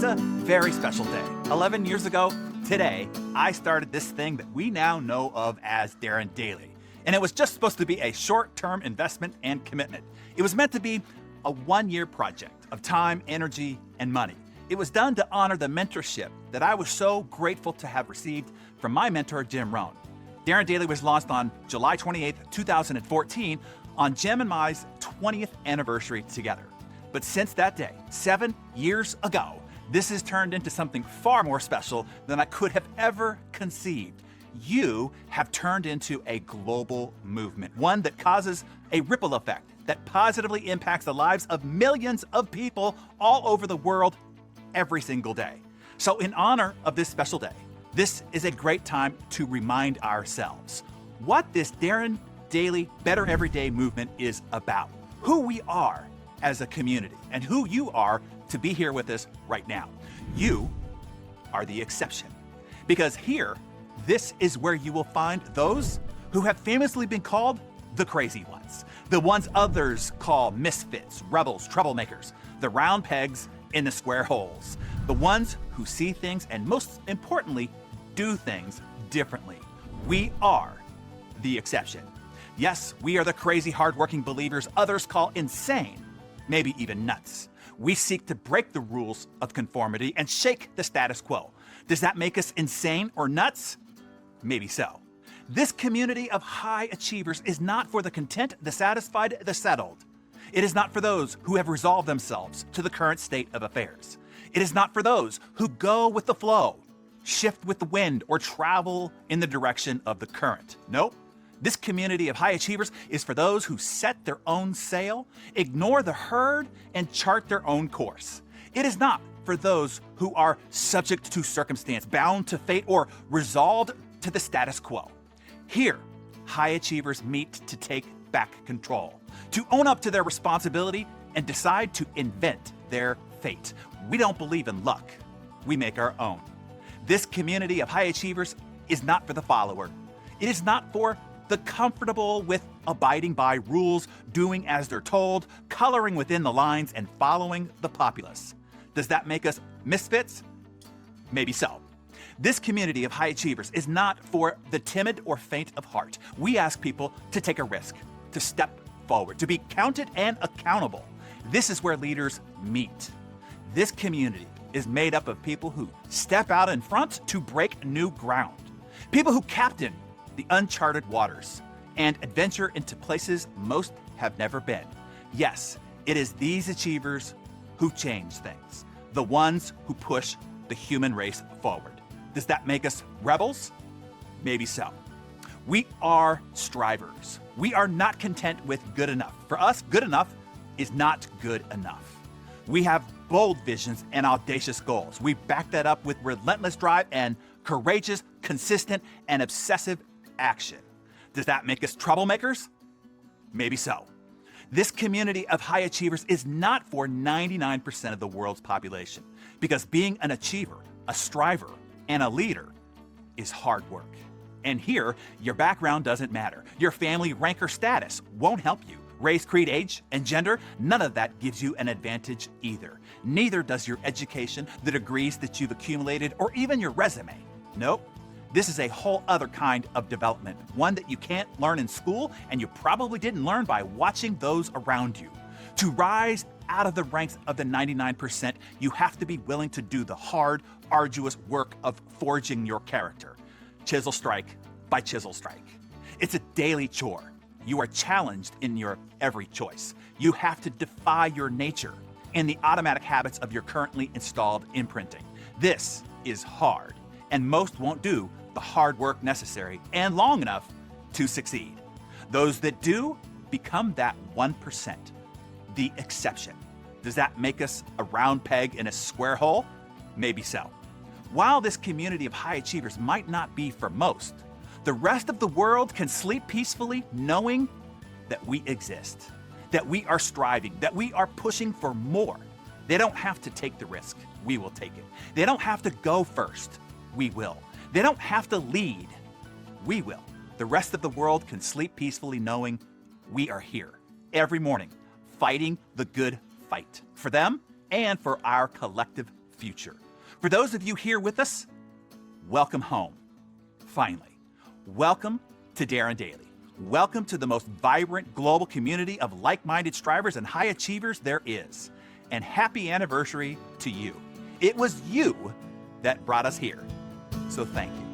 is a very special day. 11 years ago today, I started this thing that we now know of as DarrenDaily. And it was just supposed to be a short-term investment and commitment. It was meant to be a one-year project of time, energy, and money. It was done to honor the mentorship that I was so grateful to have received from my mentor, Jim Rohn. DarrenDaily was launched on July 28, 2014, on Jim and my's 20th anniversary together. But since that day, 7 years ago, this has turned into something far more special than I could have ever conceived. You have turned into a global movement, one that causes a ripple effect that positively impacts the lives of millions of people all over the world every single day. So in honor of this special day, this is a great time to remind ourselves what this DarrenDaily Better Everyday movement is about, who we are as a community, and who you are to be here with us right now. You are the exception. Because here, this is where you will find those who have famously been called the crazy ones, the ones others call misfits, rebels, troublemakers, the round pegs in the square holes, the ones who see things and most importantly, do things differently. We are the exception. Yes, we are the crazy, hardworking believers others call insane, maybe even nuts. We seek to break the rules of conformity and shake the status quo. Does that make us insane or nuts? Maybe so. This community of high achievers is not for the content, the satisfied, the settled. It is not for those who have resolved themselves to the current state of affairs. It is not for those who go with the flow, shift with the wind, or travel in the direction of the current. Nope. This community of high achievers is for those who set their own sail, ignore the herd, and chart their own course. It is not for those who are subject to circumstance, bound to fate, or resolved to the status quo. Here, high achievers meet to take back control, to own up to their responsibility, and decide to invent their fate. We don't believe in luck. We make our own. This community of high achievers is not for the follower. It is not for the comfortable with abiding by rules, doing as they're told, coloring within the lines, and following the populace. Does that make us misfits? Maybe so. This community of high achievers is not for the timid or faint of heart. We ask people to take a risk, to step forward, to be counted and accountable. This is where leaders meet. This community is made up of people who step out in front to break new ground, people who captain the uncharted waters and adventure into places most have never been. Yes, it is these achievers who change things, the ones who push the human race forward. Does that make us rebels? Maybe so. We are strivers. We are not content with good enough. For us, good enough is not good enough. We have bold visions and audacious goals. We back that up with relentless drive and courageous, consistent, and obsessive action. Does that make us troublemakers? Maybe so. This community of high achievers is not for 99% of the world's population, because being an achiever, a striver, and a leader is hard work. And here, your background doesn't matter. Your family rank or status won't help you. Race, creed, age, and gender, none of that gives you an advantage either. Neither does your education, the degrees that you've accumulated, or even your resume. Nope. This is a whole other kind of development, one that you can't learn in school, and you probably didn't learn by watching those around you. To rise out of the ranks of the 99%, you have to be willing to do the hard, arduous work of forging your character. Chisel strike by chisel strike. It's a daily chore. You are challenged in your every choice. You have to defy your nature and the automatic habits of your currently installed imprinting. This is hard, and most won't do the hard work necessary and long enough to succeed. Those that do become that 1%, the exception. Does that make us a round peg in a square hole? Maybe so. While this community of high achievers might not be for most, the rest of the world can sleep peacefully knowing that we exist, that we are striving, that we are pushing for more. They don't have to take the risk. We will take it. They don't have to go first. We will. They don't have to lead. We will. The rest of the world can sleep peacefully knowing we are here every morning fighting the good fight for them and for our collective future. For those of you here with us, welcome home. Finally, welcome to Darren Daily. Welcome to the most vibrant global community of like-minded strivers and high achievers there is. And happy anniversary to you. It was you that brought us here. So thank you.